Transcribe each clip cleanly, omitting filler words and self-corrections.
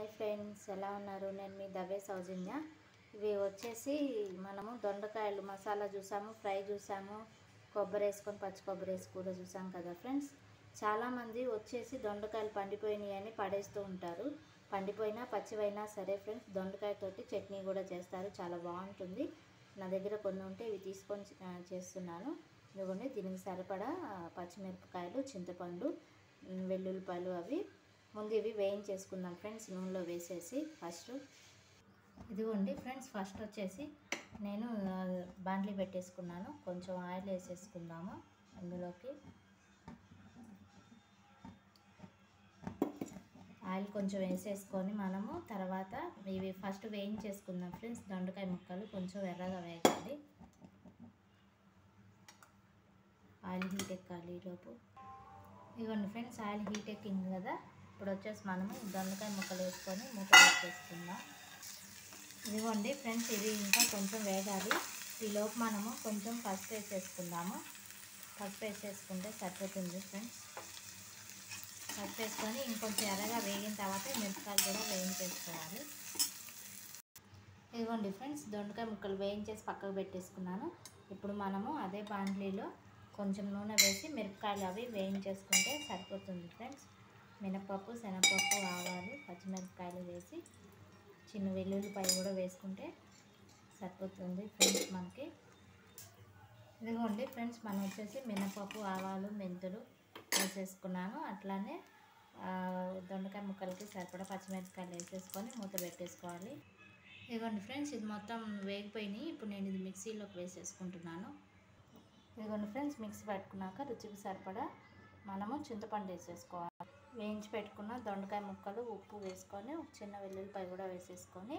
Hi friends, ఎలా ఉన్నారు? నేను మీ దవే సౌజన్య. ఇవి వచ్చేసి మనము దొండకాయలు మసాలా చూసాము, ఫ్రై చూసాము, కొబ్బరి వేసుకొని పచ్చి కొబ్బరి వేసి కూర చూసాం కదా ఫ్రెండ్స్. చాలామంది వచ్చేసి దొండకాయలు పండిపోయినాయి అని పడేస్తూ ఉంటారు. పండిపోయినా పచ్చివైనా సరే ఫ్రెండ్స్, దొండకాయతోటి చట్నీ కూడా చేస్తారు, చాలా బాగుంటుంది. నా దగ్గర కొన్ని ఉంటే ఇవి తీసుకొని చేస్తున్నాను. ఇదిగోండి, దీనికి సరిపడా పచ్చిమిరపకాయలు, చింతపండు, వెల్లుల్లిపాయలు అవి ముందు ఇవి వేయించేసుకుందాం ఫ్రెండ్స్, నూనెలో వేసేసి. ఇదిగోండి ఫ్రెండ్స్, ఫస్ట్ వచ్చేసి నేను బాండ్లీ పెట్టేసుకున్నాను. కొంచెం ఆయిల్ వేసేసుకుందాము. అందులోకి ఆయిల్ కొంచెం వేసేసుకొని మనము తర్వాత ఇవి ఫస్ట్ వేయించేసుకుందాం ఫ్రెండ్స్. దొండకాయ ముక్కలు కొంచెం ఎర్రగా వేయాలి, ఆయిల్ హీట్ ఎక్కాలి లోపు. ఇదిగోండి ఫ్రెండ్స్, ఆయిల్ హీట్ ఎక్కింది కదా. ఇప్పుడు వచ్చేసి మనము దొండకాయ ముక్కలు వేసుకొని మూత పెట్టేసుకుందాం. ఇదిగోండి ఫ్రెండ్స్, ఇది ఇంకా కొంచెం వేగాలి. ఈలోపు మనము కొంచెం పసుపు వేసేసుకుందాము. పసుపు వేసేసుకుంటే సరిపోతుంది ఫ్రెండ్స్. పసుపు వేసుకొని ఇంకొంచెం ఎర్రగా వేగిన తర్వాత మిరపకాయలు కూడా వేయించేసుకోవాలి. ఇదిగోండి ఫ్రెండ్స్, దొండకాయ ముక్కలు వేయించేసి పక్కకు పెట్టేసుకున్నాను. ఇప్పుడు మనము అదే బాండ్లీలో కొంచెం నూనె వేసి మిరపకాయలు అవి వేయించేసుకుంటే సరిపోతుంది ఫ్రెండ్స్. మినపప్పు, శనగపప్పు, ఆవాలు, పచ్చిమిరపకాయలు వేసి చిన్న వెల్లుల్లిపాయ కూడా వేసుకుంటే సరిపోతుంది ఫ్రెండ్స్ మనకి. ఇదిగోండి ఫ్రెండ్స్, మనం వచ్చేసి మినపప్పు, ఆవాలు, మెంతులు వేసేసుకున్నాను. అట్లానే దొండకాయ ముక్కలకి సరిపడా పచ్చిమిరపకాయలు వేసేసుకొని మూత పెట్టేసుకోవాలి. ఇదిగోండి ఫ్రెండ్స్, ఇది మొత్తం వేగిపోయినాయి. ఇప్పుడు నేను ఇది మిక్సీలోకి వేసేసుకుంటున్నాను. ఇదిగోండి ఫ్రెండ్స్, మిక్సీ పెట్టుకున్నాక రుచికి సరిపడా మనము చింతపండు వేసేసుకోవాలి. వేయించి పెట్టుకున్న దొండకాయ ముక్కలు, ఉప్పు వేసుకొని చిన్న వెల్లుల్లిపాయ కూడా వేసేసుకొని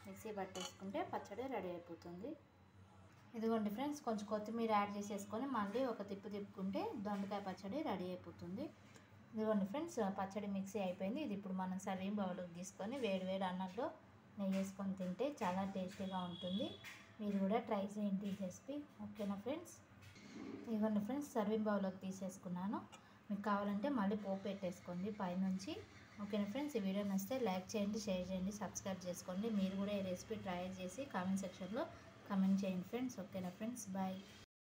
మిక్సీ పట్టేసుకుంటే పచ్చడి రెడీ అయిపోతుంది. ఇదిగోండి ఫ్రెండ్స్, కొంచెం కొత్తిమీర యాడ్ చేసేసుకొని మళ్ళీ ఒక తిప్పు తిప్పుకుంటే దొండకాయ పచ్చడి రెడీ అయిపోతుంది. ఇదిగోండి ఫ్రెండ్స్, పచ్చడి మిక్సీ అయిపోయింది. ఇది ఇప్పుడు మనం సర్వింగ్ బౌల్కి తీసుకొని వేడి వేడి అన్నంలో నెయ్యి వేసుకొని తింటే చాలా టేస్టీగా ఉంటుంది. మీరు కూడా ట్రై చేయండి ఈ రెసిపీ, ఓకేనా ఫ్రెండ్స్? ఇదిగోండి ఫ్రెండ్స్, సర్వింగ్ బౌల్లోకి తీసేసుకున్నాను. మీకు కావాలంటే మళ్ళీ పోపు పెట్టేసుకోండి పైనుంచి, ఓకేనా ఫ్రెండ్స్? ఈ వీడియో నచ్చితే లైక్ చేయండి, షేర్ చేయండి, సబ్స్క్రైబ్ చేసుకోండి. మీరు కూడా ఈ రెసిపీ ట్రై చేసి కామెంట్ సెక్షన్లో కామెంట్ చేయండి ఫ్రెండ్స్, ఓకేనా ఫ్రెండ్స్? బాయ్.